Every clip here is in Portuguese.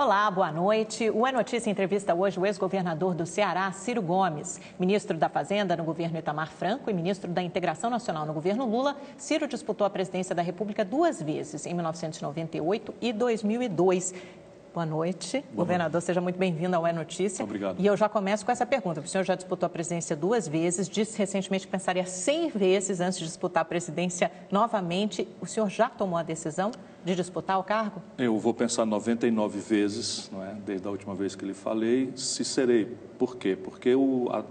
Olá, boa noite. O É Notícia entrevista hoje o ex-governador do Ceará, Ciro Gomes. Ministro da Fazenda no governo Itamar Franco e ministro da Integração Nacional no governo Lula, Ciro disputou a presidência da República 2 vezes, em 1998 e 2002. Boa noite. Governador, seja muito bem-vindo ao É Notícia. Obrigado. E eu já começo com essa pergunta. O senhor já disputou a presidência 2 vezes, disse recentemente que pensaria 100 vezes antes de disputar a presidência novamente. O senhor já tomou a decisão de disputar o cargo? Eu vou pensar 99 vezes, não é? Desde a última vez que lhe falei, se serei. Por quê? Porque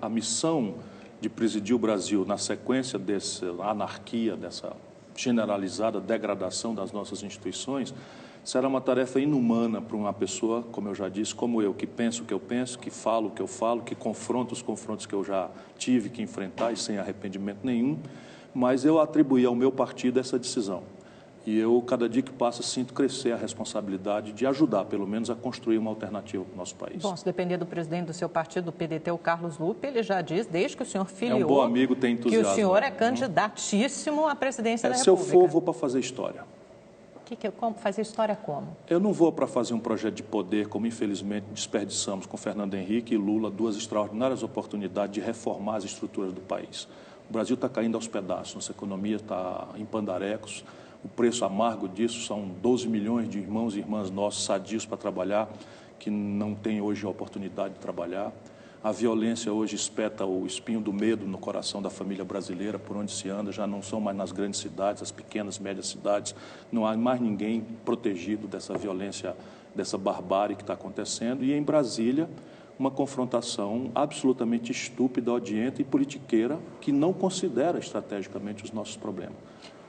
a missão de presidir o Brasil na sequência dessa anarquia, dessa generalizada degradação das nossas instituições, será uma tarefa inumana para uma pessoa, como eu já disse, como eu, que penso o que eu penso, que falo o que eu falo, que confronto os confrontos que eu já tive que enfrentar e sem arrependimento nenhum, mas eu atribuí ao meu partido essa decisão. E eu, cada dia que passa, sinto crescer a responsabilidade de ajudar, pelo menos, a construir uma alternativa para o nosso país. Bom, se depender do presidente do seu partido, do PDT, o Carlos Lupe, ele já diz, desde que o senhor filiou, é um bom amigo, tem entusiasmo, que o senhor é candidatíssimo à presidência da Se eu República. for, vou para fazer história. Fazer história como? Eu não vou para fazer um projeto de poder, como infelizmente desperdiçamos com Fernando Henrique e Lula, duas extraordinárias oportunidades de reformar as estruturas do país. O Brasil está caindo aos pedaços, nossa economia está em pandarecos, o preço amargo disso são 12 milhões de irmãos e irmãs nossos sadios para trabalhar, que não têm hoje a oportunidade de trabalhar. A violência hoje espeta o espinho do medo no coração da família brasileira, por onde se anda, já não são mais nas grandes cidades, as pequenas, médias cidades, não há mais ninguém protegido dessa violência, dessa barbárie que está acontecendo. E em Brasília, uma confrontação absolutamente estúpida, odienta e politiqueira, que não considera estrategicamente os nossos problemas.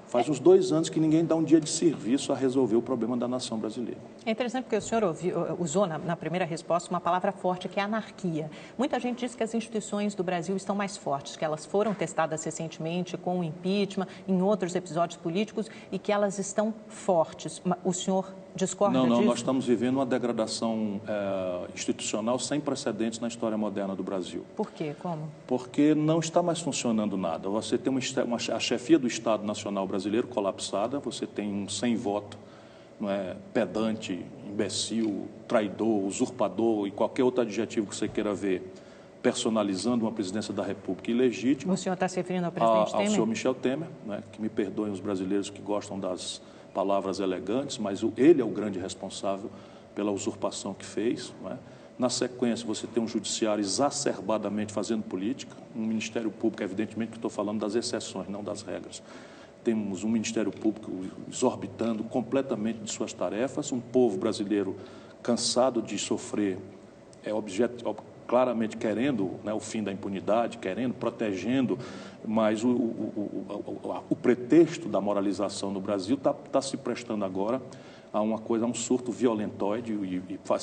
Faz uns 2 anos que ninguém dá um dia de serviço a resolver o problema da nação brasileira. É interessante porque o senhor usou na primeira resposta uma palavra forte, que é anarquia. Muita gente diz que as instituições do Brasil estão mais fortes, que elas foram testadas recentemente com o impeachment, em outros episódios políticos, e que elas estão fortes. O senhor discorda disso? Não, nós estamos vivendo uma degradação institucional sem precedentes na história moderna do Brasil. Por quê? Como? Porque não está mais funcionando nada. Você tem a chefia do Estado Nacional Brasileiro colapsada, você tem um sem voto, não é, pedante, imbecil, traidor, usurpador e qualquer outro adjetivo que você queira ver, personalizando uma presidência da República ilegítima. O senhor está se referindo ao presidente Temer? Ao senhor Michel Temer, né, que me perdoem os brasileiros que gostam das palavras elegantes, mas ele é o grande responsável pela usurpação que fez. Não é? Na sequência, você tem um judiciário exacerbadamente fazendo política, um Ministério Público, evidentemente que estou falando das exceções, não das regras. Temos um Ministério Público exorbitando completamente de suas tarefas, um povo brasileiro cansado de sofrer, claramente querendo, né, o fim da impunidade, protegendo, mas o pretexto da moralização no Brasil está se prestando agora a um surto violentóide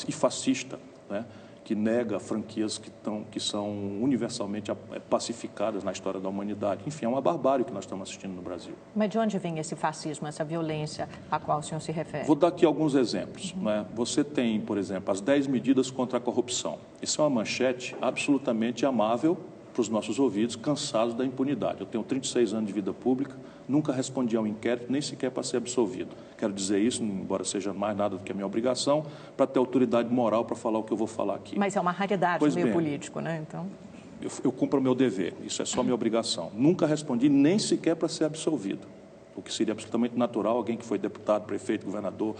e fascista, né, que nega franquias que são universalmente pacificadas na história da humanidade. Enfim, é uma barbárie que nós estamos assistindo no Brasil. Mas de onde vem esse fascismo, essa violência a qual o senhor se refere? Vou dar aqui alguns exemplos. Né? Você tem, por exemplo, as 10 medidas contra a corrupção. Isso é uma manchete absolutamente amável para os nossos ouvidos, cansados da impunidade. Eu tenho 36 anos de vida pública, nunca respondi a um inquérito, nem sequer para ser absolvido. Quero dizer isso, embora seja mais nada do que a minha obrigação, para ter autoridade moral para falar o que eu vou falar aqui. Mas é uma raridade no meio político, né? Então... Eu cumpro o meu dever, isso é só minha obrigação. Nunca respondi nem sequer para ser absolvido, o que seria absolutamente natural, alguém que foi deputado, prefeito, governador,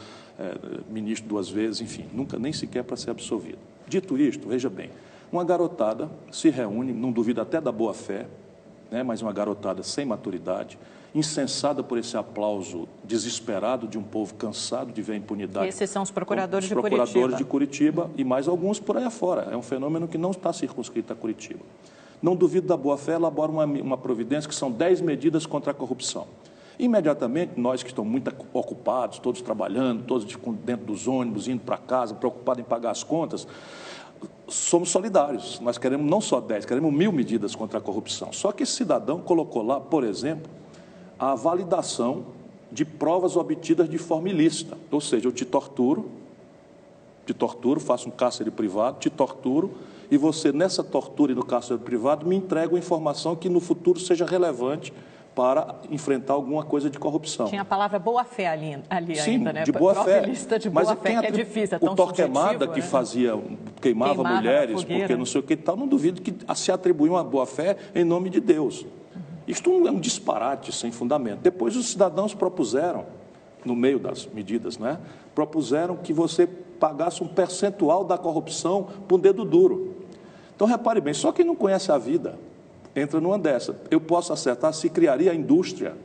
ministro 2 vezes, enfim, nunca nem sequer para ser absolvido. Dito isto, veja bem, uma garotada se reúne, não duvido até da boa fé, né, mas uma garotada sem maturidade, insensada por esse aplauso desesperado de um povo cansado de ver a impunidade. Esses são os procuradores de Curitiba e mais alguns por aí afora. É um fenômeno que não está circunscrito a Curitiba. Não duvido da boa fé, elabora uma providência que são 10 medidas contra a corrupção. Imediatamente, nós que estamos muito ocupados, todos trabalhando, todos dentro dos ônibus, indo para casa, preocupados em pagar as contas, somos solidários. Nós queremos não só 10, queremos 1000 medidas contra a corrupção. Só que esse cidadão colocou lá, por exemplo, a validação de provas obtidas de forma ilícita. Ou seja, eu te torturo, faço um cárcere privado, te torturo, e você, nessa tortura e no cárcere privado, me entrega uma informação que no futuro seja relevante para enfrentar alguma coisa de corrupção. Tinha a palavra boa-fé ali Sim, ainda, né? de boa-fé. Lista de boa-fé, que é difícil, é tão o Torquemada, que né? queimava mulheres, porque não sei o que e tal, não duvido que se atribuiu uma boa-fé em nome de Deus. Isto é um disparate sem fundamento. Depois os cidadãos propuseram, no meio das medidas, né? Propuseram que você pagasse um percentual da corrupção por um dedo duro. Então, repare bem, só quem não conhece a vida entra numa dessa. Eu posso acertar se criaria a indústria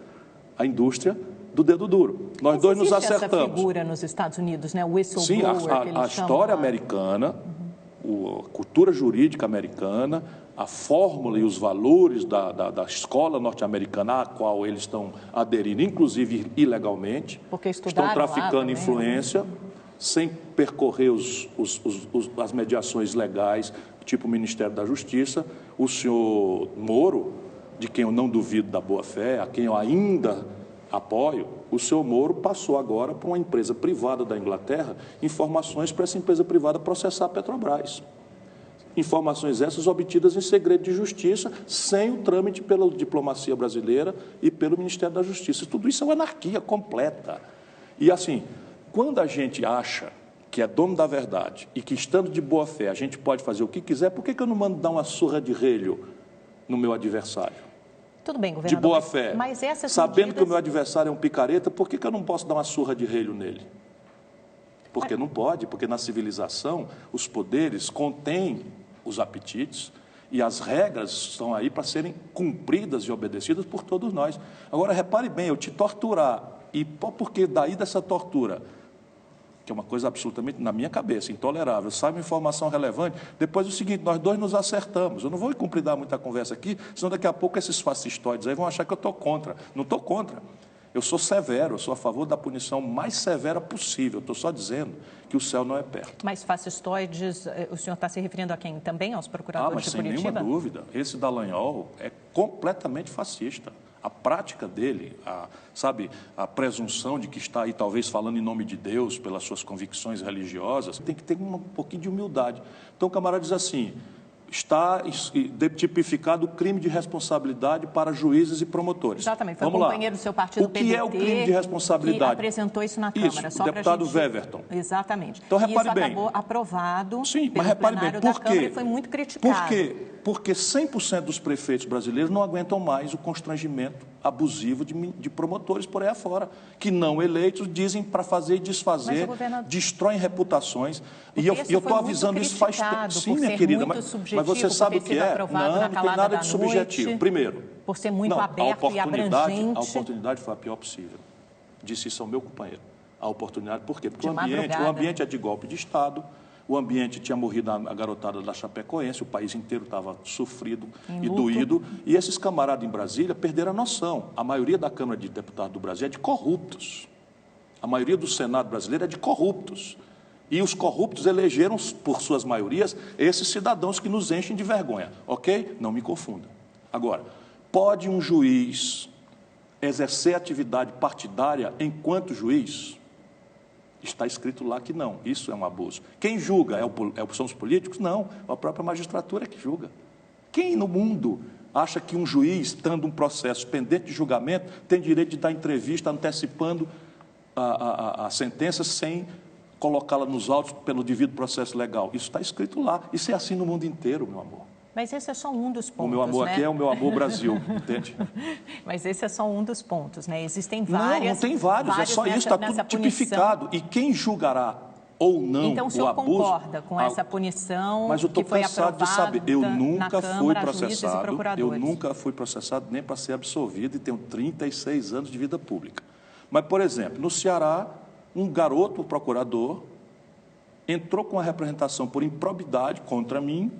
do dedo duro. Nós dois nos acertamos. Essa figura nos Estados Unidos, né? O whistleblower. Sim, a história americana, a cultura jurídica americana, a fórmula e os valores da escola norte-americana, à qual eles estão aderindo, inclusive ilegalmente, estão traficando influência, sem percorrer as mediações legais, tipo o Ministério da Justiça. O senhor Moro, de quem eu não duvido da boa-fé, a quem eu ainda apoio, o senhor Moro passou agora para uma empresa privada da Inglaterra informações para essa empresa privada processar a Petrobras. Informações essas obtidas em segredo de justiça, sem o trâmite pela diplomacia brasileira e pelo Ministério da Justiça. Tudo isso é uma anarquia completa. E assim, quando a gente acha que é dono da verdade e que, estando de boa fé, a gente pode fazer o que quiser, por que eu não mando dar uma surra de relho no meu adversário? Tudo bem, governador. De boa fé. Mas essas sabendo medidas... que o meu adversário é um picareta, por que eu não posso dar uma surra de relho nele? Porque não pode, porque na civilização os poderes contêm os apetites e as regras estão aí para serem cumpridas e obedecidas por todos nós. Agora, repare bem, eu te torturar, e porque daí dessa tortura, que é uma coisa absolutamente, na minha cabeça, intolerável, sai uma informação relevante, depois é o seguinte, nós dois nos acertamos. Eu não vou cumprir dar muita conversa aqui, senão daqui a pouco esses fascistoides aí vão achar que eu estou contra. Não estou contra. Eu sou severo, eu sou a favor da punição mais severa possível. Estou só dizendo que o céu não é perto. Mas fascistoides, o senhor está se referindo a quem? Também aos procuradores de Curitiba? Mas sem nenhuma dúvida. Esse Dallagnol é completamente fascista. A prática dele, a presunção de que está aí talvez falando em nome de Deus, pelas suas convicções religiosas, tem que ter um pouquinho de humildade. Então o camarada diz assim, está tipificado o crime de responsabilidade para juízes e promotores. Exatamente, foi um companheiro do seu partido, o que é o crime de responsabilidade? Que apresentou isso na Câmara. Isso, o deputado Weverton. Exatamente. Então, repare bem. Isso acabou aprovado pelo plenário da Câmara e foi muito criticado. Por quê? Porque 100% dos prefeitos brasileiros não aguentam mais o constrangimento abusivo de promotores por aí afora, que não eleitos dizem para fazer e desfazer, destroem reputações. E eu estou avisando isso faz tempo. Sim, minha querida, mas você sabe o que é? Não tem nada de subjetivo. Primeiro, por ser muito aberto e abrangente. A oportunidade foi a pior possível. Disse isso ao meu companheiro. A oportunidade, por quê? Porque o ambiente é de golpe de Estado. O ambiente tinha morrido a garotada da Chapecoense, o país inteiro estava sofrido e doído. E esses camaradas em Brasília perderam a noção. A maioria da Câmara de Deputados do Brasil é de corruptos. A maioria do Senado brasileiro é de corruptos. E os corruptos elegeram, por suas maiorias, esses cidadãos que nos enchem de vergonha. Ok? Não me confunda. Agora, pode um juiz exercer atividade partidária enquanto juiz? Está escrito lá que não, isso é um abuso. Quem julga são os políticos? Não, a própria magistratura é que julga. Quem no mundo acha que um juiz, estando um processo pendente de julgamento, tem direito de dar entrevista antecipando a sentença sem colocá-la nos autos pelo devido processo legal? Isso está escrito lá. Isso é assim no mundo inteiro, meu amor. Mas esse é só um dos pontos, o meu amor, né? Aqui é o meu amor Brasil, entende? Mas esse é só um dos pontos, né? Existem várias... Não tem vários, é só isso, está tudo tipificado. E quem julgará ou não então, o abuso... Então, o senhor concorda com essa punição mas eu estou cansado de saber, eu nunca fui processado nem para ser absolvido e tenho 36 anos de vida pública. Mas, por exemplo, no Ceará, um garoto procurador entrou com a representação por improbidade contra mim,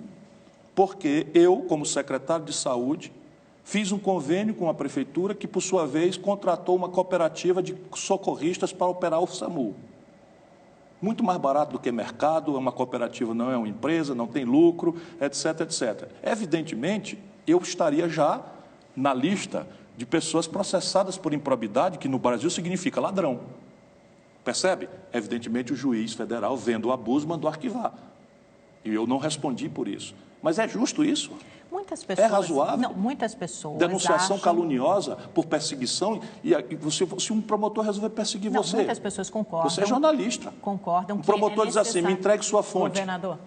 porque eu, como secretário de saúde, fiz um convênio com a prefeitura que, por sua vez, contratou uma cooperativa de socorristas para operar o SAMU. Muito mais barato do que mercado, uma cooperativa não é uma empresa, não tem lucro, etc, etc. Evidentemente, eu estaria já na lista de pessoas processadas por improbidade, que no Brasil significa ladrão. Percebe? Evidentemente, o juiz federal, vendo o abuso, mandou arquivar. E eu não respondi por isso. Mas é justo isso? Muitas pessoas, é razoável? Não, muitas pessoas Denunciação acham... caluniosa por perseguição, e se um promotor resolver perseguir você... Muitas pessoas concordam. Você é jornalista. Concordam que o promotor diz assim, me entregue sua fonte. Governador,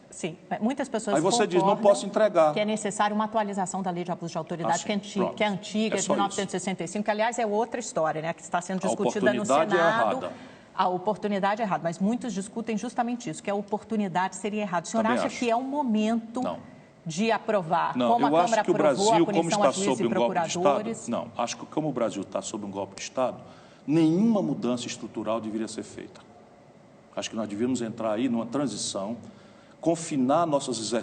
sim, muitas pessoas Aí você diz, não posso entregar. Que é necessário uma atualização da lei de abuso de autoridade, assim, que é antiga, de 1965, que, aliás, é outra história, né, que está sendo discutida no Senado. É errada. A oportunidade é errada, mas muitos discutem justamente isso, que a oportunidade seria errada. O senhor acha que é um momento... de aprovar, não, como a Câmara aprovou Brasil, a punição a juízes e procuradores? Não, acho que como o Brasil está sob um golpe de Estado, nenhuma mudança estrutural deveria ser feita. Acho que nós devíamos entrar aí numa transição, confinar nossas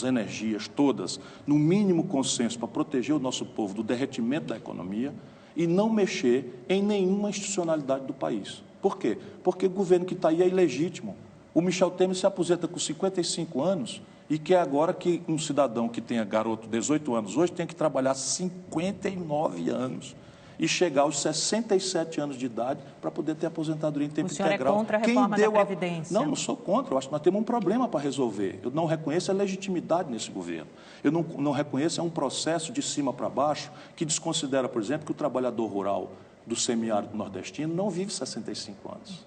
energias todas no mínimo consenso para proteger o nosso povo do derretimento da economia e não mexer em nenhuma institucionalidade do país. Por quê? Porque o governo que está aí é ilegítimo. O Michel Temer se aposenta com 55 anos e quer agora que um cidadão que tenha garoto 18 anos hoje tenha que trabalhar 59 anos e chegar aos 67 anos de idade para poder ter aposentadoria em tempo integral. O senhor é contra a reforma da Previdência? Não sou contra. Eu acho que nós temos um problema para resolver. Eu não reconheço a legitimidade nesse governo. Eu não reconheço um processo de cima para baixo que desconsidera, por exemplo, que o trabalhador rural do semiárido nordestino não vive 65 anos.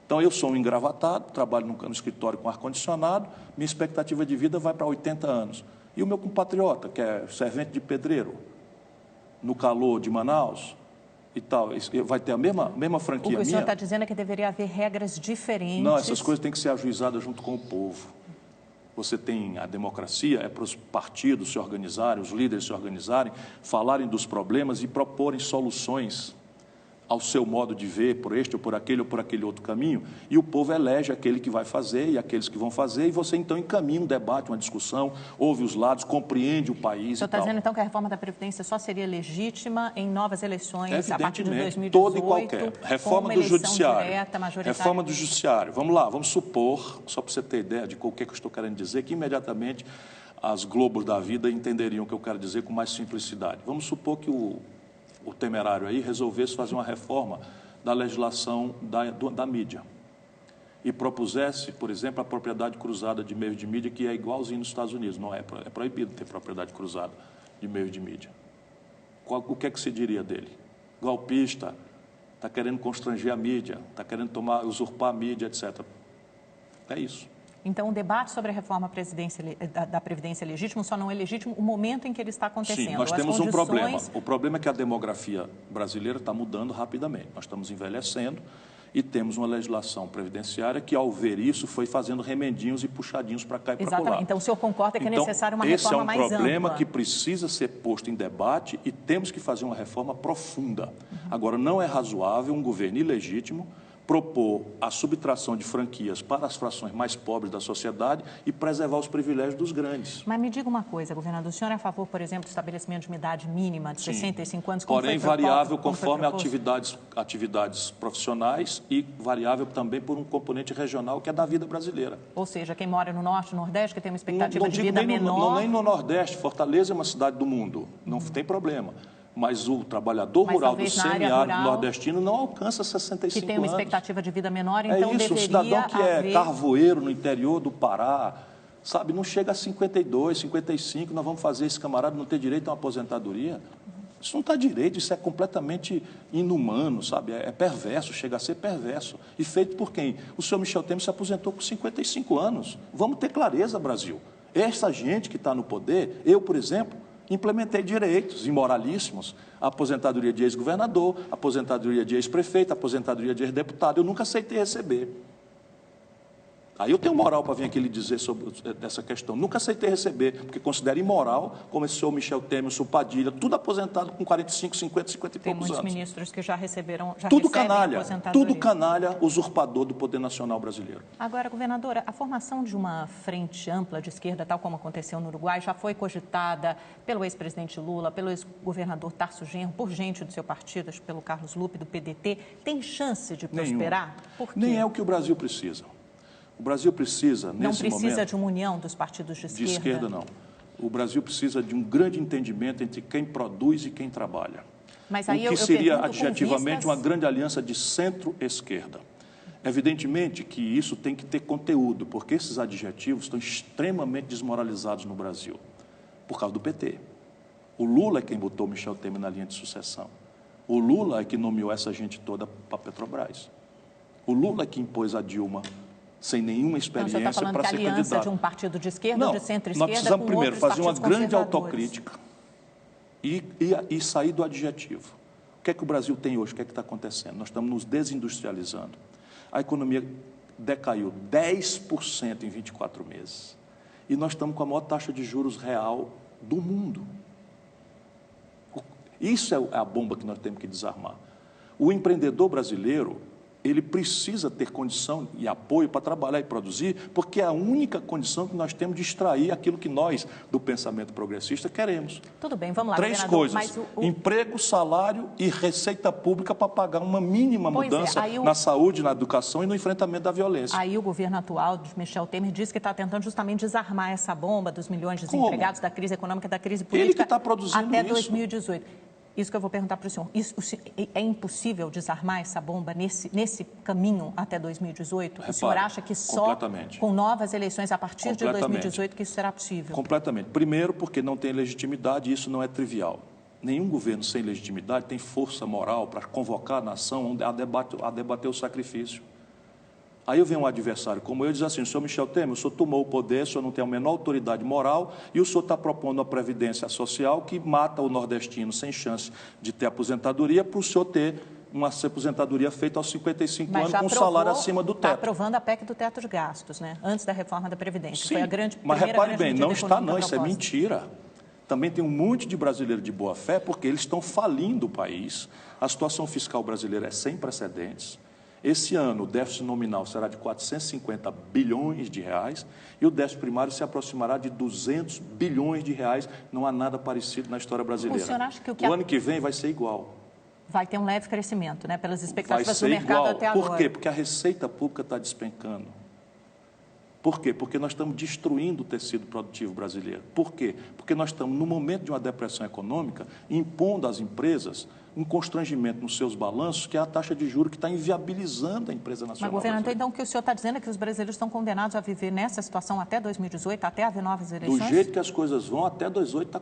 Então, eu sou um engravatado, trabalho no escritório com ar-condicionado, minha expectativa de vida vai para 80 anos. E o meu compatriota, que é servente de pedreiro, no calor de Manaus e tal, vai ter a mesma franquia minha? O que o senhor está dizendo é que deveria haver regras diferentes. Não, essas coisas têm que ser ajuizadas junto com o povo. Você tem a democracia, é para os partidos se organizarem, os líderes se organizarem, falarem dos problemas e proporem soluções ao seu modo de ver, por este ou por aquele outro caminho, e o povo elege aquele que vai fazer e aqueles que vão fazer, e você então encaminha um debate, uma discussão, ouve os lados, compreende o país. O senhor está dizendo então que a reforma da Previdência só seria legítima em novas eleições a partir de 2018? Toda e qualquer. Reforma do Judiciário. Direta, reforma do Judiciário. Vamos lá, vamos supor, só para você ter ideia de o que eu estou querendo dizer, que imediatamente as Globos da vida entenderiam o que eu quero dizer com mais simplicidade. Vamos supor que o temerário aí resolvesse fazer uma reforma da legislação da mídia e propusesse, por exemplo, a propriedade cruzada de meios de mídia, que é igualzinho nos Estados Unidos, não é proibido ter propriedade cruzada de meios de mídia. O que é que se diria dele? Golpista, está querendo constranger a mídia, está querendo usurpar a mídia, etc. É isso. Então, o debate sobre a reforma da Previdência é legítimo, só não é legítimo o momento em que ele está acontecendo. Sim, nós temos um problema. O problema é que a demografia brasileira está mudando rapidamente. Nós estamos envelhecendo e temos uma legislação previdenciária que, ao ver isso, foi fazendo remendinhos e puxadinhos para cá e para lá. Exatamente. Então, o senhor concorda que é necessário uma reforma mais ampla? Esse é um problema que precisa ser posto em debate e temos que fazer uma reforma profunda. Agora, não é razoável um governo ilegítimo propor a subtração de franquias para as frações mais pobres da sociedade e preservar os privilégios dos grandes. Mas me diga uma coisa, governador, o senhor é a favor, por exemplo, do estabelecimento de uma idade mínima de 65 anos? Porém, variável conforme atividades profissionais e variável também por um componente regional que é da vida brasileira. Ou seja, quem mora no Norte, no Nordeste, que tem uma expectativa de vida menor... Nem no Nordeste, Fortaleza é uma cidade do mundo, não tem problema. Mas o trabalhador rural do semiárido nordestino não alcança 65 anos. Que tem uma expectativa de vida menor, então deveria haver... o cidadão que é carvoeiro no interior do Pará, sabe, não chega a 52, 55, nós vamos fazer esse camarada não ter direito a uma aposentadoria? Isso não está direito, isso é completamente inumano, sabe? É perverso, chega a ser perverso. E feito por quem? O senhor Michel Temer se aposentou com 55 anos. Vamos ter clareza, Brasil. Essa gente que está no poder, eu, por exemplo, implementei direitos imoralíssimos, a aposentadoria de ex-governador, a aposentadoria de ex-prefeito, a aposentadoria de ex-deputado, eu nunca aceitei receber. Aí eu tenho moral para vir aqui lhe dizer sobre essa questão. Nunca aceitei receber, porque considero imoral, como esse senhor Michel Temer, o senhor Padilha, tudo aposentado com 45, 50, 50 e poucos anos. Tem muitos ministros que já receberam, tudo canalha, tudo canalha, usurpador do poder nacional brasileiro. Agora, governadora, a formação de uma frente ampla de esquerda, tal como aconteceu no Uruguai, já foi cogitada pelo ex-presidente Lula, pelo ex-governador Tarso Genro, por gente do seu partido, pelo Carlos Lupe, do PDT. Tem chance de prosperar? Por quê? Nem é o que o Brasil precisa. O Brasil precisa, nesse momento... Não precisa de uma união dos partidos de esquerda? De esquerda, não. O Brasil precisa de um grande entendimento entre quem produz e quem trabalha. Mas aí o que seria, adjetivamente, uma grande aliança de centro-esquerda. Evidentemente que isso tem que ter conteúdo, porque esses adjetivos estão extremamente desmoralizados no Brasil, por causa do PT. O Lula é quem botou Michel Temer na linha de sucessão. O Lula é que nomeou essa gente toda para a Petrobras. O Lula é que impôs a Dilma, sem nenhuma experiência, para ser candidata. Então, você está falando que a aliança de um partido de esquerda ou de centro-esquerda nós precisamos com primeiro fazer uma grande conservadores. autocrítica e sair do adjetivo. O que é que o Brasil tem hoje? O que é que está acontecendo? Nós estamos nos desindustrializando. A economia decaiu 10% em 24 meses. E nós estamos com a maior taxa de juros real do mundo. Isso é a bomba que nós temos que desarmar. O empreendedor brasileiro, ele precisa ter condição e apoio para trabalhar e produzir, porque é a única condição que nós temos de extrair aquilo que nós, do pensamento progressista, queremos. Tudo bem, vamos lá, 3 coisas, emprego, salário e receita pública para pagar uma mínima mudança na saúde, na educação e no enfrentamento da violência. Aí o governo atual de Michel Temer diz que está tentando justamente desarmar essa bomba dos milhões de desempregados, da crise econômica, da crise política, ele que está produzindo até isso. 2018. Isso que eu vou perguntar para o senhor. É impossível desarmar essa bomba nesse caminho até 2018? Repare, o senhor acha que só com novas eleições a partir de 2018 que isso será possível? Completamente. Primeiro, porque não tem legitimidade e isso não é trivial. Nenhum governo sem legitimidade tem força moral para convocar a nação a debater o sacrifício. Aí eu venho um adversário como eu e diz assim, senhor Michel Temer, o senhor tomou o poder, o senhor não tem a menor autoridade moral e o senhor está propondo uma previdência social que mata o nordestino sem chance de ter aposentadoria para o senhor ter uma aposentadoria feita aos 55 anos com um salário acima do teto. Está aprovando a PEC do teto de gastos, né? Antes da reforma da Previdência. Sim, foi a grande, mas repare bem, não está não, proposta. Isso é mentira. Também tem um monte de brasileiro de boa fé porque eles estão falindo o país. A situação fiscal brasileira é sem precedentes. Esse ano, o déficit nominal será de 450 bilhões de reais e o déficit primário se aproximará de 200 bilhões de reais. Não há nada parecido na história brasileira. O senhor acha que o ano que vem vai ser igual. Vai ter um leve crescimento, né? Pelas expectativas do mercado igual. até agora. Por quê? Porque a receita pública está despencando. Por quê? Porque nós estamos destruindo o tecido produtivo brasileiro. Por quê? Porque nós estamos, no momento de uma depressão econômica, impondo às empresas um constrangimento nos seus balanços, que é a taxa de juros que está inviabilizando a empresa nacional. Mas, governador, então o que o senhor está dizendo é que os brasileiros estão condenados a viver nessa situação até 2018, até haver novas eleições? Do jeito que as coisas vão, até 2018 está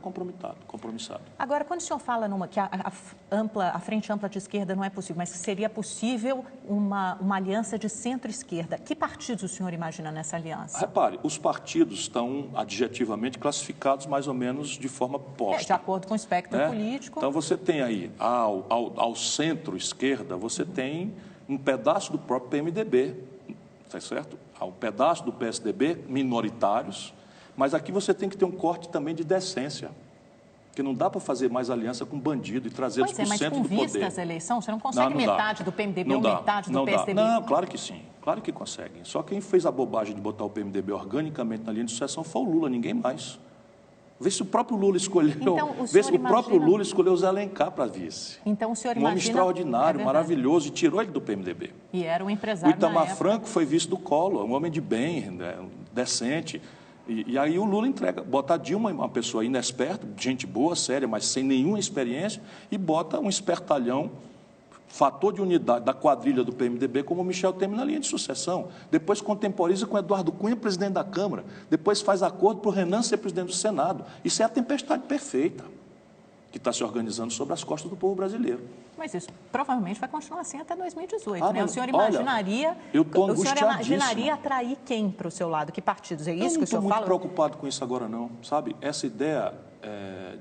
compromissado. Agora, quando o senhor fala que a frente ampla de esquerda não é possível, mas que seria possível uma aliança de centro-esquerda, que partidos o senhor imagina nessa aliança? Repare, os partidos estão adjetivamente classificados mais ou menos de forma posta. De acordo com o espectro político. Então, você tem aí, ao centro-esquerda, você tem um pedaço do próprio PMDB, tá certo? Há um pedaço do PSDB, minoritários, mas aqui você tem que ter um corte também de decência, porque não dá para fazer mais aliança com bandido e trazê-los para o centro do poder. Mas com vista às eleições, você não consegue metade do PMDB ou metade do PSDB? Não, claro que sim, claro que conseguem. Só quem fez a bobagem de botar o PMDB organicamente na linha de sucessão foi o Lula, ninguém mais. Vê se o próprio Lula escolheu, próprio Lula escolheu o Zé Alencar para vice. Então o senhor imagina... Um homem extraordinário, maravilhoso, e tirou ele do PMDB. E era um empresário. O Itamar Franco foi vice do Collor, um homem de bem, né, decente. E aí o Lula entrega, bota a Dilma, uma pessoa inexperta, gente boa, séria, mas sem nenhuma experiência, e bota um espertalhão, fator de unidade da quadrilha do PMDB, como o Michel Temer na linha de sucessão. Depois contemporiza com Eduardo Cunha, presidente da Câmara. Depois faz acordo para o Renan ser presidente do Senado. Isso é a tempestade perfeita que está se organizando sobre as costas do povo brasileiro. Mas isso provavelmente vai continuar assim até 2018, né? Mas, o senhor imaginaria, o senhor imaginaria atrair quem para o seu lado? Que partidos? É isso que o senhor fala? Eu não estou muito preocupado com isso agora, não. Sabe, essa ideia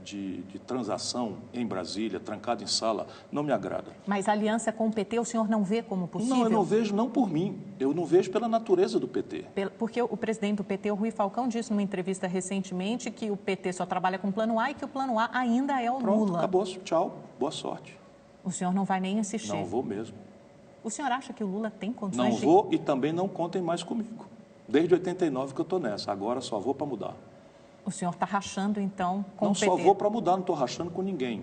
de transação em Brasília, trancado em sala, não me agrada. Mas a aliança com o PT o senhor não vê como possível? Não, eu não vejo não por mim. Eu não vejo pela natureza do PT. Porque o presidente do PT, o Rui Falcão, disse numa entrevista recentemente que o PT só trabalha com o plano A e que o plano A ainda é o Pronto, Lula. Acabou, tchau, boa sorte. O senhor não vai nem insistir? Não vou mesmo. O senhor acha que o Lula tem condições Não vou e também não contem mais comigo. Desde 89 que eu estou nessa, agora só vou para mudar. O senhor está rachando, então, com o PT? Não, só vou para mudar, não estou rachando com ninguém.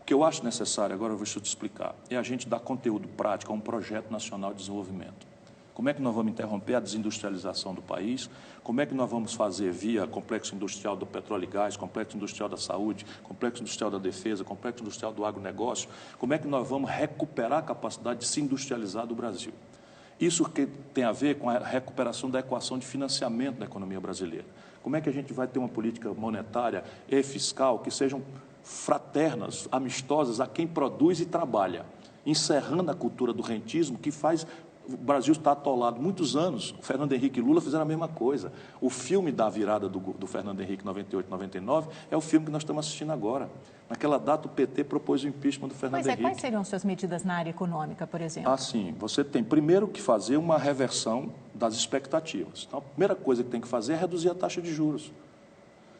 O que eu acho necessário, agora eu vou te explicar, é a gente dar conteúdo prático a um projeto nacional de desenvolvimento. Como é que nós vamos interromper a desindustrialização do país? Como é que nós vamos fazer via complexo industrial do petróleo e gás, complexo industrial da saúde, complexo industrial da defesa, complexo industrial do agronegócio? Como é que nós vamos recuperar a capacidade de se industrializar do Brasil? Isso que tem a ver com a recuperação da equação de financiamento da economia brasileira. Como é que a gente vai ter uma política monetária e fiscal que sejam fraternas, amistosas a quem produz e trabalha, encerrando a cultura do rentismo que faz... O Brasil está atolado muitos anos. O Fernando Henrique e Lula fizeram a mesma coisa. O filme da virada do Fernando Henrique, 98, 99, é o filme que nós estamos assistindo agora. Naquela data, o PT propôs o impeachment do Fernando Henrique. Quais seriam suas medidas na área econômica, por exemplo? Sim, você tem primeiro que fazer uma reversão das expectativas. Então, a primeira coisa que tem que fazer é reduzir a taxa de juros.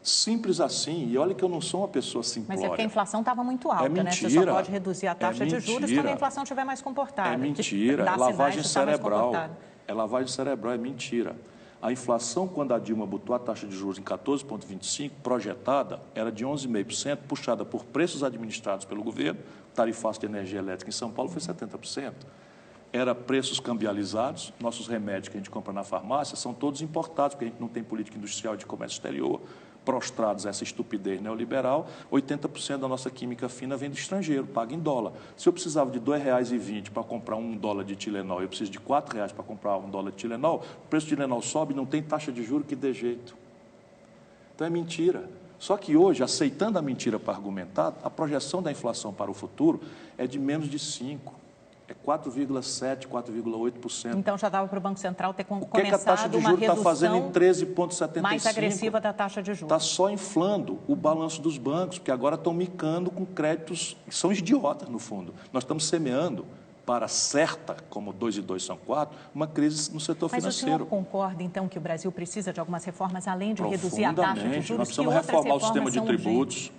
Simples assim, e olha que eu não sou uma pessoa simplória. Mas é porque a inflação estava muito alta, mentira, né? Você só pode reduzir a taxa de juros quando a inflação estiver mais comportada. É mentira, é lavagem cerebral. É lavagem cerebral, é mentira. A inflação, quando a Dilma botou a taxa de juros em 14,25%, projetada, era de 11,5%, puxada por preços administrados pelo governo, tarifaço de energia elétrica em São Paulo foi 70%. Era preços cambializados, nossos remédios que a gente compra na farmácia são todos importados, porque a gente não tem política industrial de comércio exterior, prostrados a essa estupidez neoliberal, 80% da nossa química fina vem do estrangeiro, paga em dólar. Se eu precisava de R$ 2,20 para comprar $1 de Tilenol, eu preciso de R$ 4,00 para comprar $1 de Tilenol, o preço de Tilenol sobe, não tem taxa de juros que dê jeito. Então é mentira. Só que hoje, aceitando a mentira para argumentar, a projeção da inflação para o futuro é de menos de 5%. É 4,7%, 4,8%. Então já dava para o Banco Central ter começado a taxa de juros está fazendo em 13,75%? Mais agressiva da taxa de juros. Está só inflando o balanço dos bancos, porque agora estão micando com créditos que são idiotas, no fundo. Nós estamos semeando para certa, como 2 e 2 são 4, uma crise no setor financeiro. Mas o senhor concorda, então, que o Brasil precisa de algumas reformas, além de reduzir a taxa de juros? Nós precisamos reformar o sistema de tributos,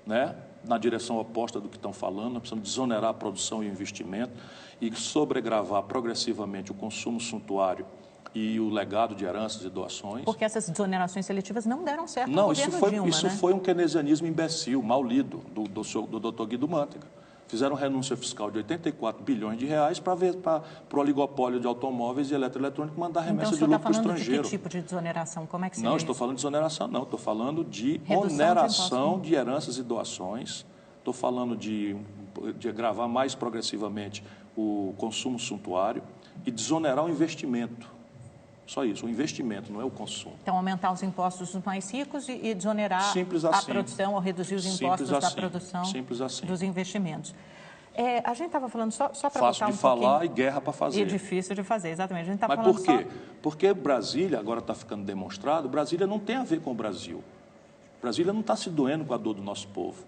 né? Na direção oposta do que estão falando, nós precisamos desonerar a produção e o investimento e sobregravar progressivamente o consumo suntuário e o legado de heranças e doações. Porque essas desonerações seletivas não deram certo no governo Dilma, isso né? foi um keynesianismo imbecil, mal lido, do Dr. Guido Mantega. Fizeram renúncia fiscal de 84 bilhões de reais para o oligopólio de automóveis e eletroeletrônicos mandar remessa de lucro para o estrangeiro. Então, o senhor está falando de que tipo de desoneração? Como é que seria Não, estou falando de desoneração, não. Estou falando de oneração de heranças e doações. Estou falando de agravar mais progressivamente o consumo suntuário e desonerar o investimento. Só isso, o investimento, não é o consumo. Então, aumentar os impostos dos mais ricos e desonerar a produção ou reduzir os impostos da produção dos investimentos. A gente estava falando, só para voltar Fácil de falar e guerra para fazer. E difícil de fazer, exatamente. A gente Mas por quê? Porque Brasília, agora está ficando demonstrado, Brasília não tem a ver com o Brasil. Brasília não está se doendo com a dor do nosso povo,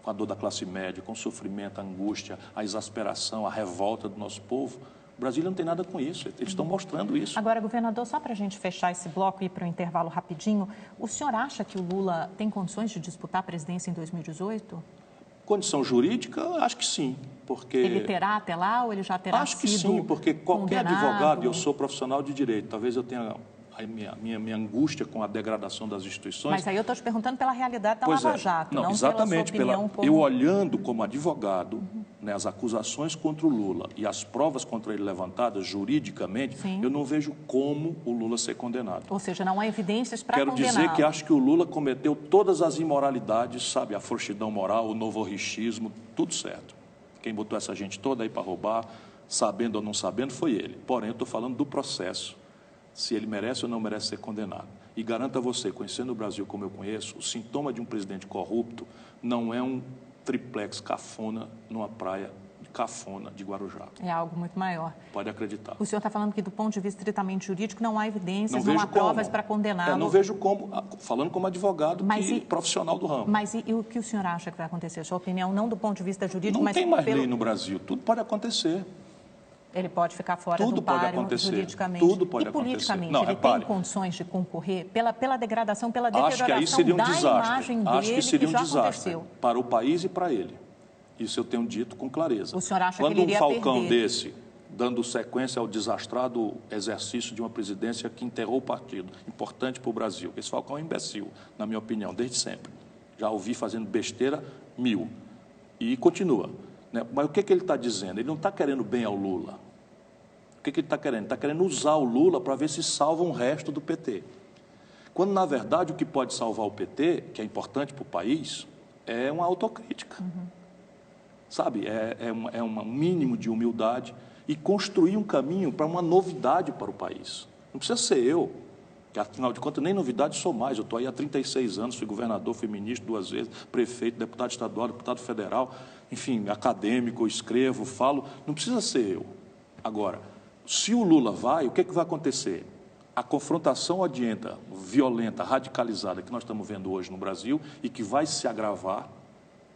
com a dor da classe média, com o sofrimento, a angústia, a exasperação, a revolta do nosso povo. Brasília não tem nada com isso, eles estão mostrando isso. Agora, governador, só para a gente fechar esse bloco e ir para o intervalo rapidinho, o senhor acha que o Lula tem condições de disputar a presidência em 2018? Condição jurídica, acho que sim, porque... Ele terá até lá ou ele já terá sido Acho que sim, porque qualquer condenado? advogado, eu sou profissional de direito, talvez eu tenha a minha angústia com a degradação das instituições. Mas aí eu estou te perguntando pela realidade da Lava Jato, não exatamente, pela sua opinião como... Eu olhando como advogado, né, as acusações contra o Lula e as provas contra ele levantadas juridicamente, sim, eu não vejo como o Lula ser condenado. Ou seja, não há evidências para condená-lo. Quero dizer que acho que o Lula cometeu todas as imoralidades, sabe, a frouxidão moral, o novorrichismo, tudo certo. Quem botou essa gente toda aí para roubar, sabendo ou não sabendo, foi ele. Porém, eu estou falando do processo, se ele merece ou não merece ser condenado. E garanto a você, conhecendo o Brasil como eu conheço, o sintoma de um presidente corrupto não é um triplex cafona numa praia cafona de Guarujá. É algo muito maior. Pode acreditar. O senhor está falando que, do ponto de vista estritamente jurídico, não há evidências, não há provas para condená-lo. Não vejo como, falando como advogado profissional do ramo. Mas e o que o senhor acha que vai acontecer? Sua opinião, não do ponto de vista jurídico, mas... Não tem mais lei no Brasil, tudo pode acontecer. Ele pode ficar fora do páreo juridicamente. Tudo pode acontecer. E politicamente, ele tem condições de concorrer pela degradação, pela deterioração da imagem dele, acho que seria um desastre aconteceu. Para o país e para ele. Isso eu tenho dito com clareza. O senhor acha que ele iria perder? Quando um falcão desse, dando sequência ao desastrado exercício de uma presidência que enterrou o partido, importante para o Brasil, esse falcão é um imbecil, na minha opinião, desde sempre. Já ouvi fazendo besteira 1000. E continua. Né? Mas o que ele está dizendo? Ele não está querendo bem ao Lula. O que ele está querendo? Está querendo usar o Lula para ver se salva um resto do PT. Quando, na verdade, o que pode salvar o PT, que é importante para o país, é uma autocrítica. Sabe? É um mínimo de humildade e construir um caminho para uma novidade para o país. Não precisa ser eu, que afinal de contas nem novidade sou mais. Eu estou aí há 36 anos, fui governador, fui ministro 2 vezes, prefeito, deputado estadual, deputado federal, enfim, acadêmico, escrevo, falo. Não precisa ser eu. Agora, se o Lula vai, o que é que vai acontecer? A confrontação odienta, violenta, radicalizada que nós estamos vendo hoje no Brasil e que vai se agravar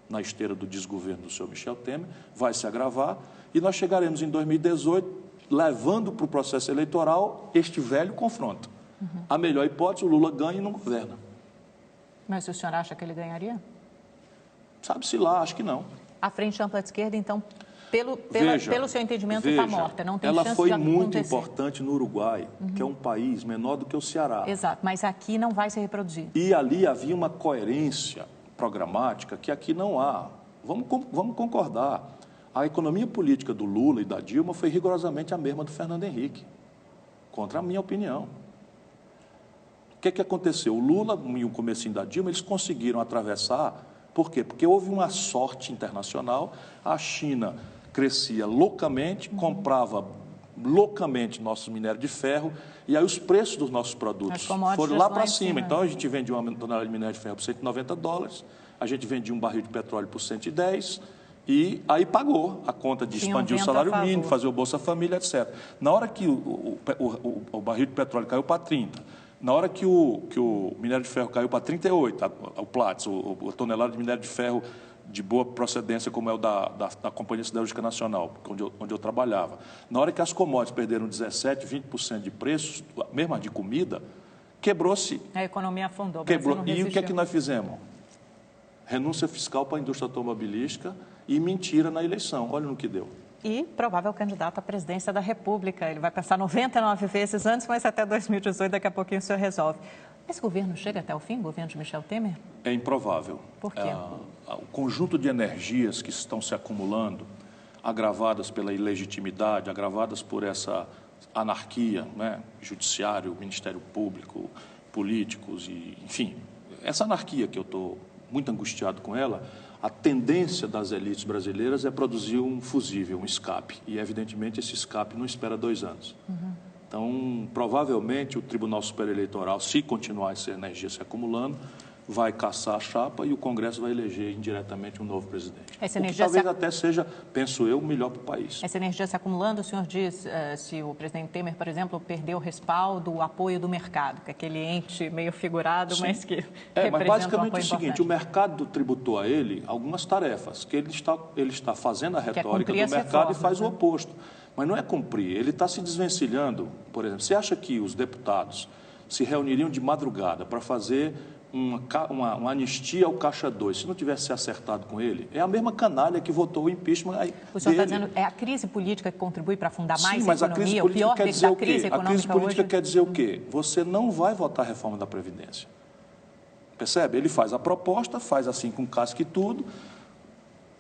na esteira do desgoverno do senhor Michel Temer, vai se agravar e nós chegaremos em 2018 levando para o processo eleitoral este velho confronto. A melhor hipótese, o Lula ganha e não governa. Mas o senhor acha que ele ganharia? Sabe-se lá, acho que não. A Frente Ampla de Esquerda, então, pelo seu entendimento, está morta, não tem ela chance foi de acontecer. muito importante no Uruguai, que é um país menor do que o Ceará. Exato, mas aqui não vai se reproduzir. E ali havia uma coerência programática que aqui não há. Vamos concordar. A economia política do Lula e da Dilma foi rigorosamente a mesma do Fernando Henrique, contra a minha opinião. O que aconteceu? O Lula e o comecinho da Dilma, eles conseguiram atravessar. Por quê? Porque houve uma sorte internacional, a China crescia loucamente, comprava loucamente nossos minérios de ferro, e aí os preços dos nossos produtos foram lá para cima. Então, a gente vendia uma tonelada de minério de ferro por $190, a gente vendia um barril de petróleo por 110, e aí pagou a conta de expandir o salário mínimo, fazer o Bolsa Família, etc. Na hora que o barril de petróleo caiu para 30, na hora que o minério de ferro caiu para 38, o Platts, a tonelada de minério de ferro de boa procedência, como é o da Companhia Siderúrgica Nacional, onde eu trabalhava. Na hora que as commodities perderam 17%, 20% de preços, mesmo a de comida, quebrou-se. A economia afundou. Quebrou. E o que é que nós fizemos? Renúncia fiscal para a indústria automobilística e mentira na eleição. Olha no que deu. E provável candidato à presidência da República. Ele vai passar 99 vezes antes, mas até 2018, daqui a pouquinho o senhor resolve. Esse governo chega até o fim, o governo de Michel Temer? É improvável. Por quê? O conjunto de energias que estão se acumulando, agravadas pela ilegitimidade, agravadas por essa anarquia, né? Judiciário, Ministério Público, políticos, e, enfim, essa anarquia que eu estou muito angustiado com ela, a tendência das elites brasileiras é produzir um fusível, um escape. E, evidentemente, esse escape não espera 2 anos. Então, provavelmente, o Tribunal Superior Eleitoral, se continuar essa energia se acumulando, vai caçar a chapa e o Congresso vai eleger indiretamente um novo presidente. Essa o que talvez até seja, penso eu, melhor para o país. Essa energia se acumulando, o senhor diz, se o presidente Temer, por exemplo, perdeu o respaldo, o apoio do mercado, que é aquele ente meio figurado, sim, mas que mas representa basicamente um é o seguinte, o mercado tributou a ele algumas tarefas, que ele está fazendo a retórica do mercado e faz o oposto. Mas não é cumprir, ele está se desvencilhando. Por exemplo, você acha que os deputados se reuniriam de madrugada para fazer uma anistia ao Caixa 2, se não tivesse se acertado com ele? É a mesma canalha que votou o impeachment dele. O senhor está dizendo, é a crise política que contribui para afundar mais a economia? Sim, mas a crise política quer dizer o quê? A crise política hoje... quer dizer o quê? Você não vai votar a reforma da Previdência. Percebe? Ele faz a proposta, faz assim com casca e tudo,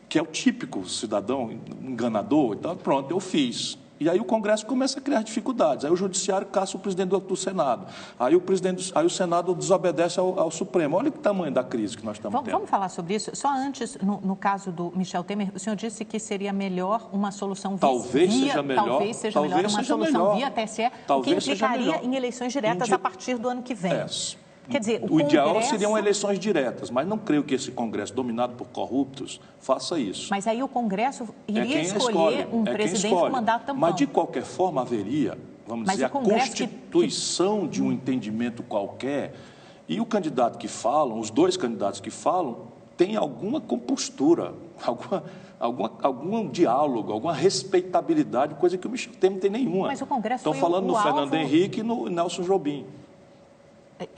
que é o típico cidadão enganador, então pronto, eu fiz. E aí o Congresso começa a criar dificuldades. Aí o Judiciário caça o presidente do Senado. Aí o Senado desobedece ao Supremo. Olha que tamanho da crise que nós estamos tendo. Vamos falar sobre isso. Só antes, no caso do Michel Temer, o senhor disse que seria melhor uma solução talvez seja melhor uma solução via TSE, o que implicaria em eleições diretas a partir do ano que vem. Quer dizer, o ideal seriam eleições diretas, mas não creio que esse Congresso, dominado por corruptos, faça isso. Mas aí o Congresso iria escolher um presidente com mandato tampão. Mas, de qualquer forma, haveria, vamos dizer, a constituição de um entendimento qualquer, e o candidato que falam, os dois candidatos que falam, têm alguma compostura, algum diálogo, alguma respeitabilidade, coisa que o Michel Temer não tem nenhuma. Mas o Congresso Estão falando no Fernando Henrique e no Nelson Jobim.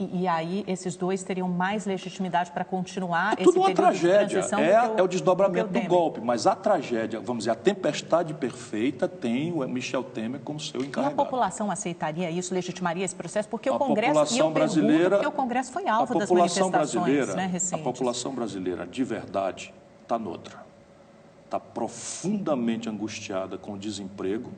E aí, esses dois teriam mais legitimidade para continuar esse período de transição? É o desdobramento do golpe, mas a tragédia, vamos dizer, a tempestade perfeita tem o Michel Temer como seu encarregado. E a população aceitaria isso, legitimaria esse processo? Porque o Congresso, porque o Congresso foi alvo das manifestações, né, recentes. A população brasileira, de verdade, está noutra. Está profundamente angustiada com o desemprego,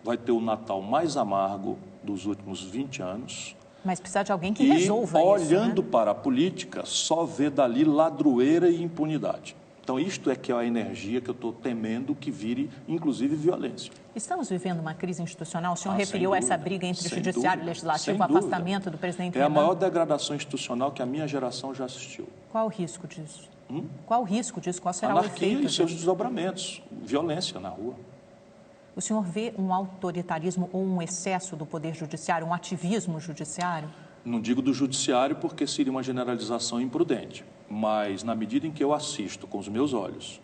vai ter o Natal mais amargo dos últimos 20 anos. Mas precisa de alguém que resolva isso, olhando para a política, só vê dali ladroeira e impunidade. Então, isto é que é a energia que eu estou temendo que vire, inclusive, violência. Estamos vivendo uma crise institucional? O senhor referiu dúvida, essa briga entre o Judiciário dúvida, e o Legislativo, o afastamento do presidente É a Renan. maior degradação institucional que a minha geração já assistiu. Qual o risco disso? Qual o risco disso? Qual será Anarquia o efeito? e seus desdobramentos, violência na rua. O senhor vê um autoritarismo ou um excesso do Poder Judiciário, um ativismo judiciário? Não digo do judiciário porque seria uma generalização imprudente, mas na medida em que eu assisto com os meus olhos,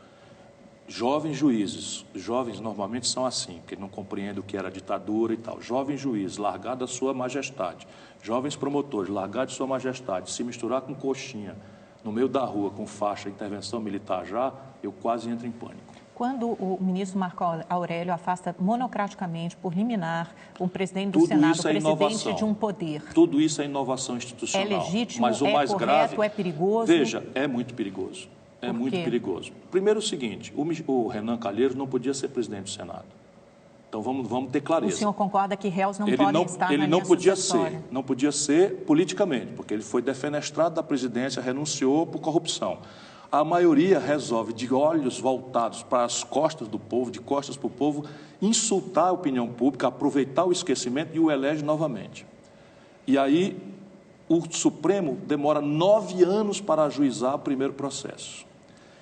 jovens juízes, jovens normalmente são assim, porque não compreendem o que era ditadura e tal, jovens juízes, largados da sua majestade, jovens promotores, largados de sua majestade, se misturar com coxinha no meio da rua com faixa intervenção militar já, eu quase entro em pânico. Quando o ministro Marco Aurélio afasta monocraticamente, por liminar, um presidente do Senado, o presidente de um poder. Tudo isso é inovação institucional. É legítimo, mas o mais correto, grave, é perigoso? Veja, é muito perigoso. É muito perigoso. Primeiro o seguinte, o Renan Calheiros não podia ser presidente do Senado. Então vamos ter clareza. O senhor concorda que réus não podem estar na linha sucessória? Não podia ser politicamente, porque ele foi defenestrado da presidência, renunciou por corrupção. A maioria resolve, de olhos voltados para as costas do povo, de costas para o povo, insultar a opinião pública, aproveitar o esquecimento e o elege novamente. E aí o Supremo demora 9 anos para ajuizar o primeiro processo.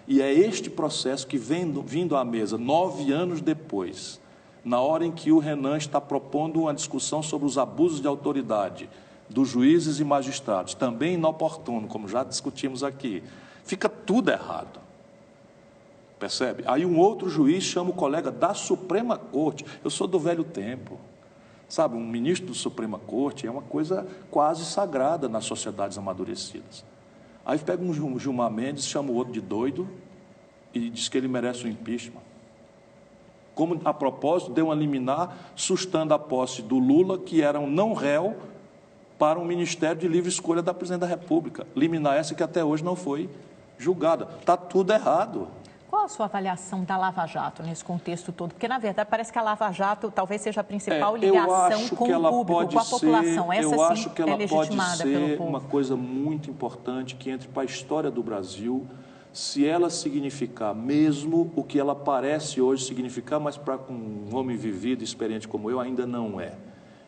E é este processo que vindo à mesa 9 anos depois, na hora em que o Renan está propondo uma discussão sobre os abusos de autoridade dos juízes e magistrados, também inoportuno, como já discutimos aqui, fica tudo errado. Percebe? Aí um outro juiz chama o colega da Suprema Corte. Eu sou do velho tempo. Sabe, um ministro da Suprema Corte é uma coisa quase sagrada nas sociedades amadurecidas. Aí pega um Gilmar Mendes, chama o outro de doido e diz que ele merece um impeachment. Como, a propósito, deu uma liminar sustando a posse do Lula, que era um não réu, para um Ministério de Livre Escolha da Presidente da República. Liminar essa que até hoje não foi julgada. Está tudo errado. Qual a sua avaliação da Lava Jato nesse contexto todo? Porque, na verdade, parece que a Lava Jato talvez seja a principal ligação com o público, com a população. Essa, eu acho que ela pode ser uma coisa muito importante que entre para a história do Brasil, se ela significar mesmo o que ela parece hoje significar, mas para um homem vivido, experiente como eu, ainda não é,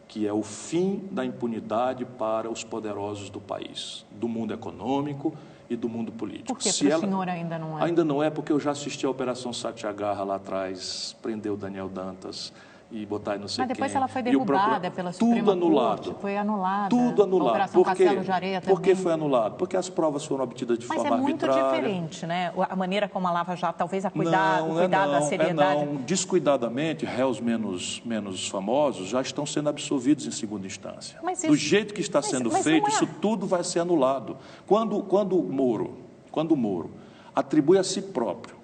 que é o fim da impunidade para os poderosos do país, do mundo econômico e do mundo político. Por que para o senhor ainda não é? Ainda não é, porque eu já assisti a Operação Satyagraha lá atrás, prendeu Daniel Dantas e botar não sei quem. Mas depois ela foi derrubada pela Suprema Tudo anulado. Corte, foi anulada. Tudo anulado. A Operação Castelo de Areia também. Por que foi anulado? Porque as provas foram obtidas de forma arbitrária. Mas é muito diferente, né? A maneira como a Lava Jato, talvez o cuidado, a seriedade... Descuidadamente, réus menos famosos já estão sendo absolvidos em segunda instância. Do jeito que está sendo feito, isso tudo vai ser anulado. Quando o Moro atribui a si próprio,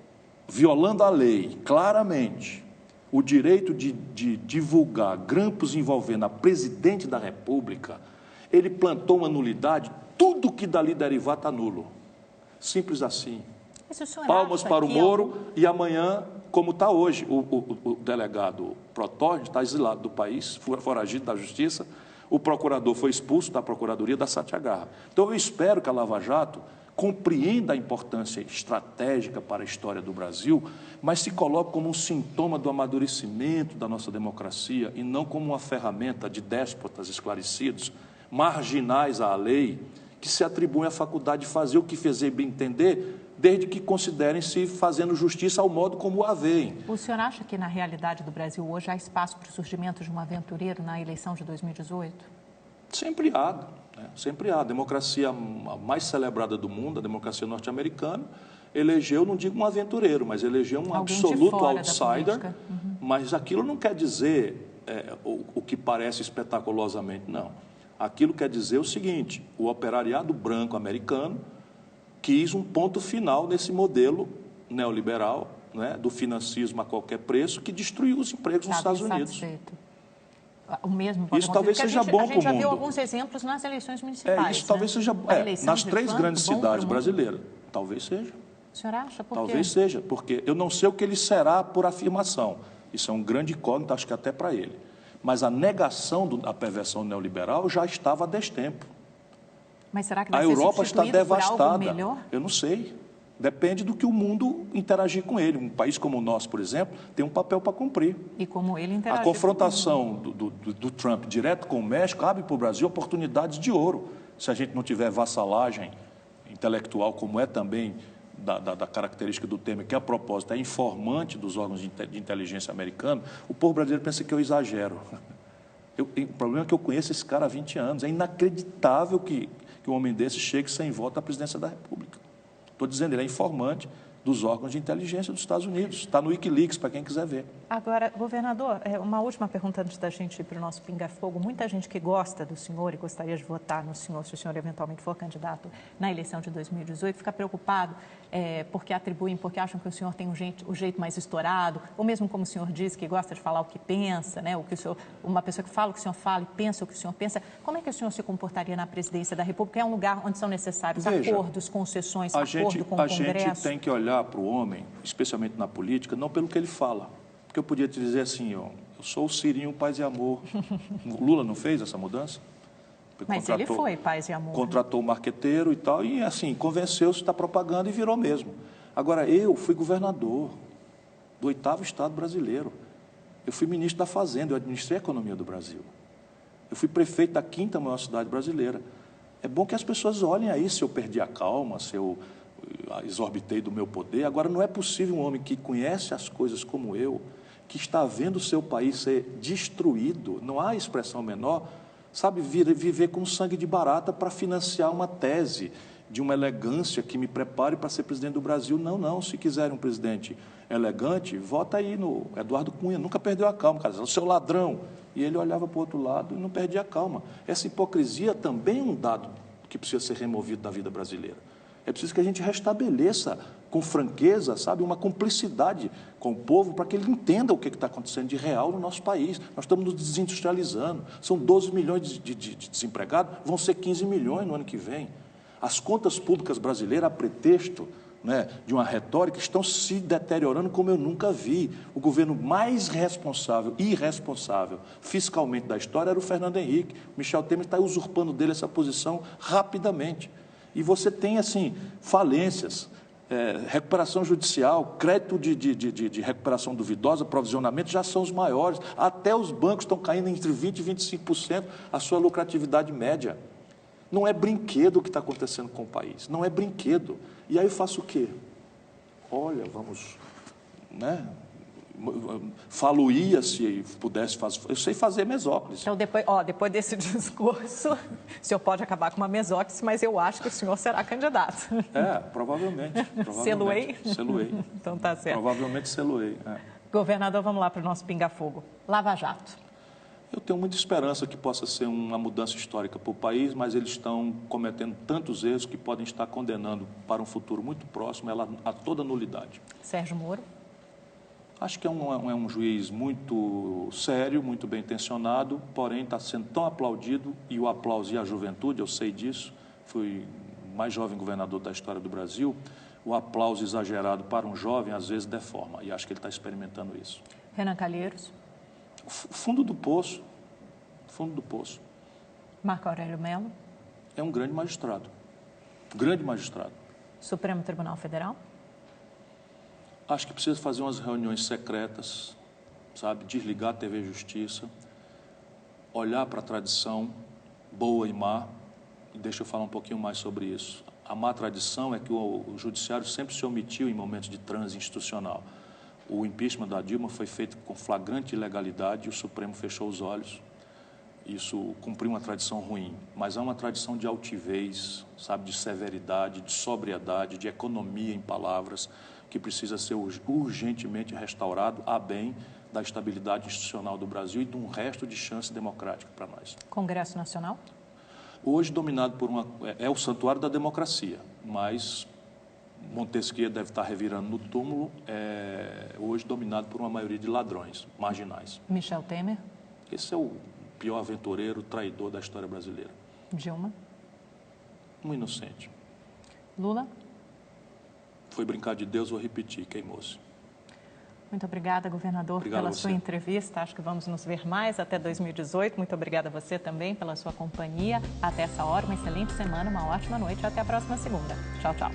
violando a lei, claramente, o direito de divulgar grampos envolvendo a presidente da República, ele plantou uma nulidade, tudo que dali derivar está nulo. Simples assim. Palmas para o Moro e amanhã, como está hoje, o delegado Protógeno está exilado do país, foragido da justiça, o procurador foi expulso da Procuradoria da Satyagraha. Então eu espero que a Lava Jato compreenda a importância estratégica para a história do Brasil, mas se coloque como um sintoma do amadurecimento da nossa democracia e não como uma ferramenta de déspotas esclarecidos, marginais à lei, que se atribuem a faculdade de fazer o que fizer bem entender, desde que considerem-se fazendo justiça ao modo como a veem. O senhor acha que, na realidade do Brasil hoje, há espaço para o surgimento de um aventureiro na eleição de 2018? Sempre há. Sempre há. A democracia mais celebrada do mundo, a democracia norte-americana, elegeu, não digo um aventureiro, mas elegeu um absoluto outsider, mas aquilo não quer dizer o que parece espetaculosamente, não. Aquilo quer dizer o seguinte: o operariado branco americano quis um ponto final nesse modelo neoliberal, né, do financismo a qualquer preço, que destruiu os empregos nos Estados Unidos. O mesmo isso talvez seja bom para o mundo. A gente já viu alguns exemplos nas eleições municipais. Isso talvez seja nas 3 grandes cidades brasileiras. Talvez seja. O senhor acha? Por quê? Talvez seja, porque eu não sei o que ele será por afirmação. Isso é um grande incógnito, acho que até para ele. Mas a negação da perversão neoliberal já estava há destempo. Mas será que vai a ser Europa está devastada. Por algo melhor? Eu não sei. Depende do que o mundo interagir com ele. Um país como o nosso, por exemplo, tem um papel para cumprir. E como ele interage. A confrontação do Trump direto com o México abre para o Brasil oportunidades de ouro. Se a gente não tiver vassalagem intelectual, como é também da característica do Temer, que a propósito é informante dos órgãos de inteligência americanos, o povo brasileiro pensa que eu exagero. O problema é que eu conheço esse cara há 20 anos. É inacreditável que um homem desse chegue sem voto à presidência da República. Estou dizendo, ele é informante dos órgãos de inteligência dos Estados Unidos. Está no Wikileaks, para quem quiser ver. Agora, governador, uma última pergunta antes da gente ir para o nosso pinga-fogo. Muita gente que gosta do senhor e gostaria de votar no senhor, se o senhor eventualmente for candidato na eleição de 2018, fica preocupado porque acham que o senhor tem o jeito mais estourado, ou mesmo como o senhor diz, que gosta de falar o que pensa, né? Uma pessoa que fala o que o senhor fala e pensa o que o senhor pensa. Como é que o senhor se comportaria na presidência da República? É um lugar onde são necessários acordos, concessões, acordo com o Congresso? A gente tem que olhar para o homem, especialmente na política, não pelo que ele fala. Porque eu podia te dizer assim, ó, eu sou o Cirinho Paz e Amor. O Lula não fez essa mudança? Mas ele foi Paz e Amor. Contratou o marqueteiro e tal, e assim, convenceu-se da propaganda e virou mesmo. Agora, eu fui governador do 8º Estado brasileiro. Eu fui ministro da Fazenda, eu administrei a economia do Brasil. Eu fui prefeito da 5ª maior cidade brasileira. É bom que as pessoas olhem aí se eu perdi a calma, se eu exorbitei do meu poder. Agora, não é possível um homem que conhece as coisas como eu, que está vendo o seu país ser destruído, não há expressão menor, sabe, viver com sangue de barata para financiar uma tese de uma elegância que me prepare para ser presidente do Brasil. Não. Se quiser um presidente elegante, vota aí no Eduardo Cunha. Nunca perdeu a calma, cara. O seu ladrão. E ele olhava para o outro lado e não perdia a calma. Essa hipocrisia também é um dado que precisa ser removido da vida brasileira. É preciso que a gente restabeleça com franqueza, sabe, uma cumplicidade com o povo para que ele entenda o que está acontecendo de real no nosso país. Nós estamos nos desindustrializando. São 12 milhões de desempregados, vão ser 15 milhões no ano que vem. As contas públicas brasileiras, a pretexto, né, de uma retórica, estão se deteriorando como eu nunca vi. O governo mais irresponsável fiscalmente da história era o Fernando Henrique. Michel Temer está usurpando dele essa posição rapidamente. E você tem, assim, falências, recuperação judicial, crédito de recuperação duvidosa, provisionamento, já são os maiores. Até os bancos estão caindo entre 20% e 25% a sua lucratividade média. Não é brinquedo o que está acontecendo com o país, não é brinquedo. E aí eu faço o quê? Olha, vamos, né? Falo-ia se pudesse fazer. Eu sei fazer mesóclise. Então, depois desse discurso, o senhor pode acabar com uma mesóclise, mas eu acho que o senhor será candidato. Provavelmente. Seluei? Seluei. Então tá certo. Provavelmente seluei. Governador, vamos lá para o nosso pinga-fogo. Lava Jato. Eu tenho muita esperança que possa ser uma mudança histórica para o país, mas eles estão cometendo tantos erros que podem estar condenando para um futuro muito próximo ela a toda nulidade. Sérgio Moro? Acho que é um juiz muito sério, muito bem intencionado, porém está sendo tão aplaudido, e o aplauso e a juventude, eu sei disso, fui o mais jovem governador da história do Brasil, o aplauso exagerado para um jovem às vezes deforma, e acho que ele está experimentando isso. Renan Calheiros? Fundo do poço. Marco Aurélio Mello? É um grande magistrado. Supremo Tribunal Federal? Acho que precisa fazer umas reuniões secretas, sabe, desligar a TV Justiça, olhar para a tradição boa e má, e deixa eu falar um pouquinho mais sobre isso. A má tradição é que o judiciário sempre se omitiu em momentos de transe institucional. O impeachment da Dilma foi feito com flagrante ilegalidade e o Supremo fechou os olhos. Isso cumpriu uma tradição ruim, mas há uma tradição de altivez, sabe, de severidade, de sobriedade, de economia em palavras, que precisa ser urgentemente restaurado a bem da estabilidade institucional do Brasil e de um resto de chance democrática para nós. Congresso Nacional? Hoje dominado por é o santuário da democracia, mas Montesquieu deve estar revirando no túmulo, hoje dominado por uma maioria de ladrões, marginais. Michel Temer? Esse é o pior aventureiro, traidor da história brasileira. Dilma? Um inocente. Lula? Foi brincar de Deus, vou repetir, queimou-se. Muito obrigada, governador, pela sua entrevista. Acho que vamos nos ver mais até 2018. Muito obrigada a você também pela sua companhia. Até essa hora, uma excelente semana, uma ótima noite. Até a próxima segunda. Tchau, tchau.